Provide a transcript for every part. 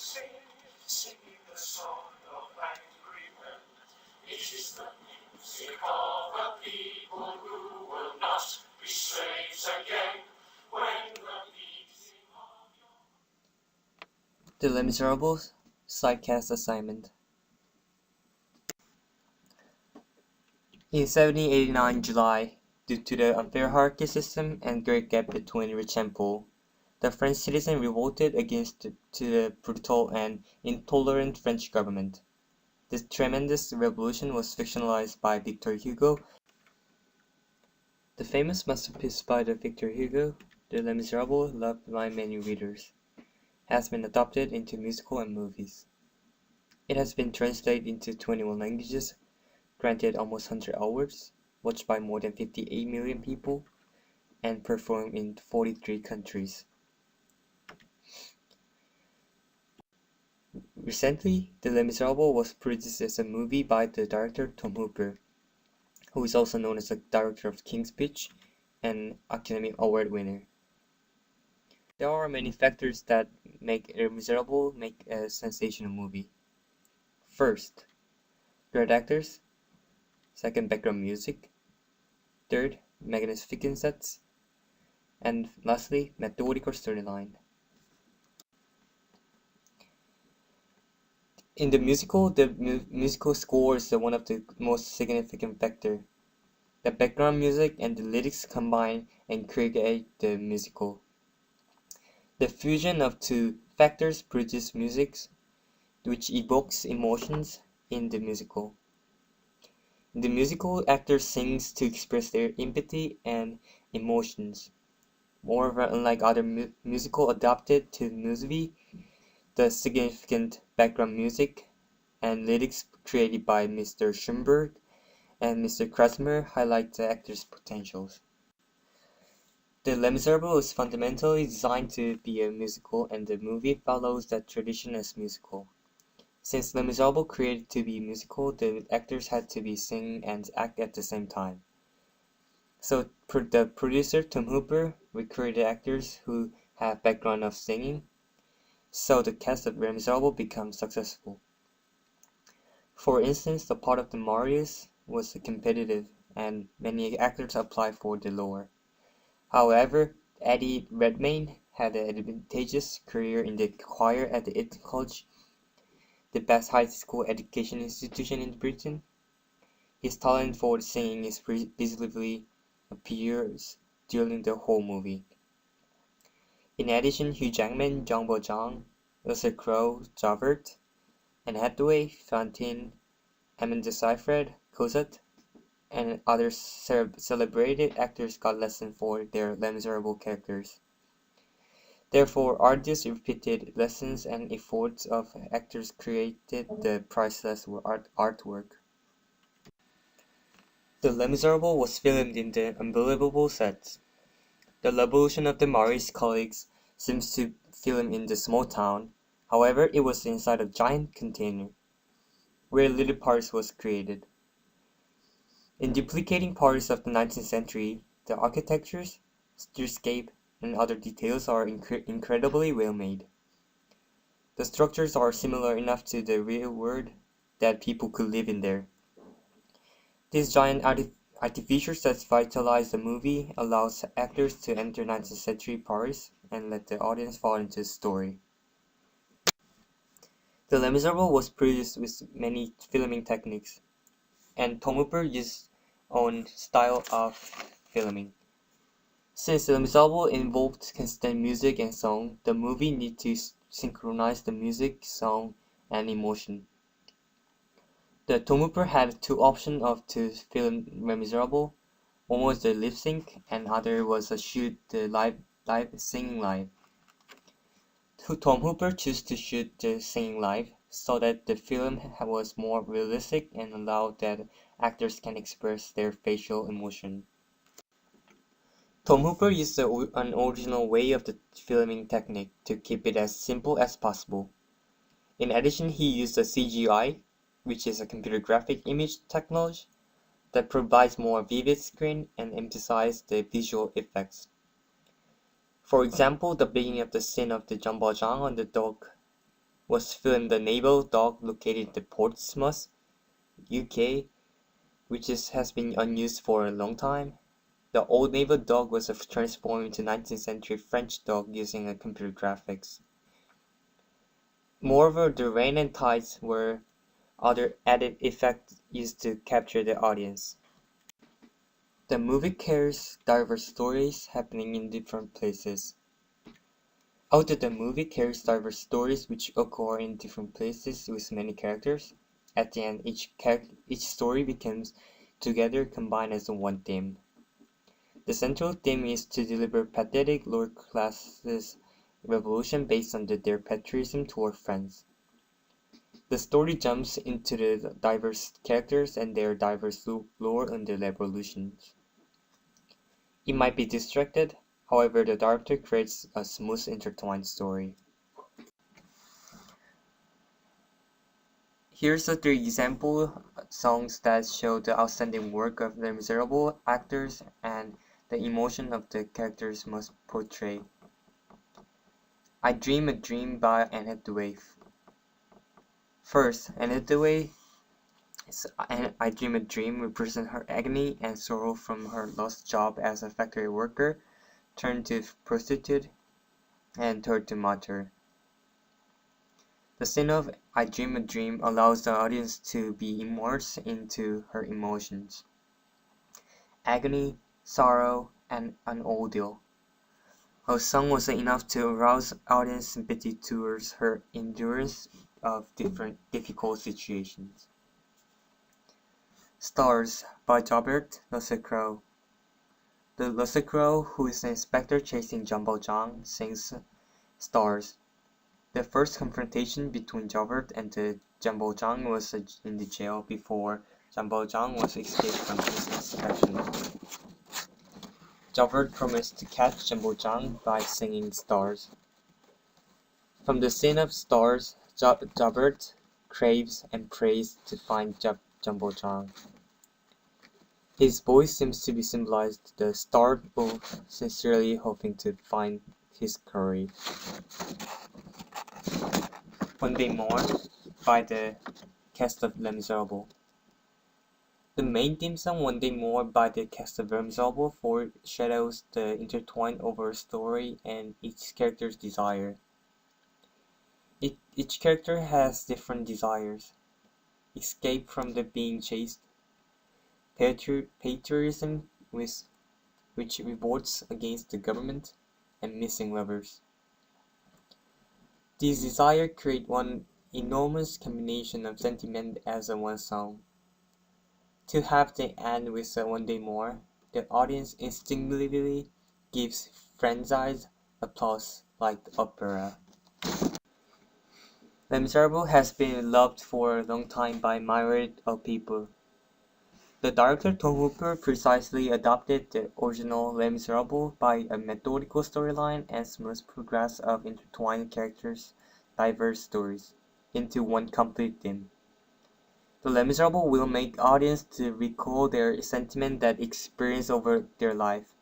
singing the song of angry men. It is the music of a people who will not be slaves again when the beating of The Les Miserables sidecast assignment. In 1789 July, due to the unfair hierarchy system and great gap between rich and poor, the French citizens revolted against the brutal and intolerant French government. This tremendous revolution was fictionalized by Victor Hugo. The famous masterpiece by Victor Hugo, The Les Miserables, loved by many readers, has been adapted into musical and movies. It has been translated into 21 languages, granted almost 100 awards, watched by more than 58 million people, and performed in 43 countries. Recently, The Les Miserables was produced as a movie by the director Tom Hooper, who is also known as the director of King's Speech and Academy Award winner. There are many factors that make Les Miserables make a sensational movie. First, great actors. Second, background music. Third, magnificent sets. And lastly, methodical storyline. In the musical, the musical score is one of the most significant factors. The background music and the lyrics combine and create the musical. The fusion of two factors produces music which evokes emotions in the musical. In the musical, actors sing to express their empathy and emotions. Moreover, unlike other musical adapted to the movie, the significant background music and lyrics created by Mr. Schoenberg and Mr. Krasmer highlight the actors' potentials. The Les Miserables is fundamentally designed to be a musical, and the movie follows that tradition as musical. Since Les Miserables created to be musical, the actors had to be sing and act at the same time. So the producer Tom Hooper recruited actors who have background of singing, so the cast of Les Miserables becomes successful. For instance, the part of the Marius was competitive, and many actors applied for the role. However, Eddie Redmayne had an advantageous career in the choir at the Eton College, the best high school education institution in Britain. His talent for singing is visibly appears during the whole movie. In addition, Hugh Jackman, Jean Valjean, Russell Crowe, Javert, Anne Hathaway, Fantine, Amanda Seyfried, Cosette, and other celebrated actors got lessons for their Les Miserables characters. Therefore, artists' repeated lessons and efforts of actors created the priceless artwork. The Les Miserables was filmed in the unbelievable sets. The revolution of the Maurice colleagues seems to film in the small town. However, it was inside a giant container, where little Paris was created. In duplicating Paris of the 19th century, the architectures, streetscape, and other details are incredibly well made. The structures are similar enough to the real world that people could live in there. These giant artificial sets vitalize the movie, allows actors to enter 19th century Paris, and let the audience fall into the story. The Les Miserables was produced with many filming techniques, and Tom Hooper used own style of filming. Since Les Miserables involved constant music and song, the movie needed to synchronize the music, song, and emotion. The Tom Hooper had two options to film Les Miserables. One was the lip sync, and other was to shoot the live singing live. Tom Hooper chose to shoot the singing live, so that the film was more realistic and allowed that actors can express their facial emotion. Tom Hooper used an original way of the filming technique to keep it as simple as possible. In addition, he used a CGI, which is a computer graphic image technology, that provides more vivid screen and emphasizes the visual effects. For example, the beginning of the scene of the Jean Valjean on the dock was filmed the naval dock located at Portsmouth, UK, which has been unused for a long time. The old naval dock was transformed into 19th century French dock using computer graphics. Moreover, the rain and tides were other added effects used to capture the audience. The movie carries diverse stories happening in different places. Although the movie carries diverse stories which occur in different places with many characters, at the end each story becomes together combined as one theme. The central theme is to deliver pathetic lower classes revolution based on their patriotism toward France. The story jumps into the diverse characters and their diverse lore and their revolutions. It might be distracted, however the director creates a smooth intertwined story. Here's the 3 example songs that show the outstanding work of the miserable actors and the emotion of the characters must portray. I Dream a Dream by Anne Hathaway. First, Anne Hathaway I Dream a Dream represents her agony and sorrow from her lost job as a factory worker, turned to prostitute, and turned to martyr. The scene of I Dream a Dream allows the audience to be immersed into her emotions. Agony, sorrow, and an ordeal. Her song was enough to arouse audience sympathy towards her endurance of difficult situations. Stars by Robert Crowe. The Crowe, who is an inspector chasing Jumbo Jong, sings Stars. The first confrontation between Robert and the Jumbo Jong was in the jail before Jumbo Jong was escaped from his inspection. Robert promised to catch Jumbo Jong by singing Stars. From the scene of Stars, Robert craves and prays to find Jumbo Jong. His voice seems to be symbolized the starved wolf sincerely hoping to find his curry. One Day More by the cast of Les Miserables. The main theme song One Day More by the cast of Les Miserables foreshadows the intertwined over story and each character's desire. Each character has different desires. Escape from the being chased, patriotism which revolts against the government, and missing lovers. These desires create one enormous combination of sentiment as one song. To have them end with One Day More, the audience instinctively gives frenzied applause like the opera. Les Miserables has been loved for a long time by myriad of people. The director Tom Hooper precisely adopted the original Les Miserables by a methodical storyline and smooth progress of intertwined characters, diverse stories, into one complete theme. The Les Miserables will make audience to recall their sentiment that experience over their life.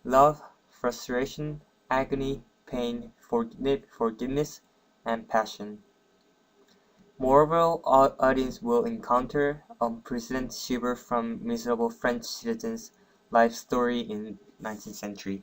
Love, frustration, agony, pain, forgiveness, and passion. Moreover, our audience will encounter unprecedented shiver from miserable French citizens' life story in 19th century.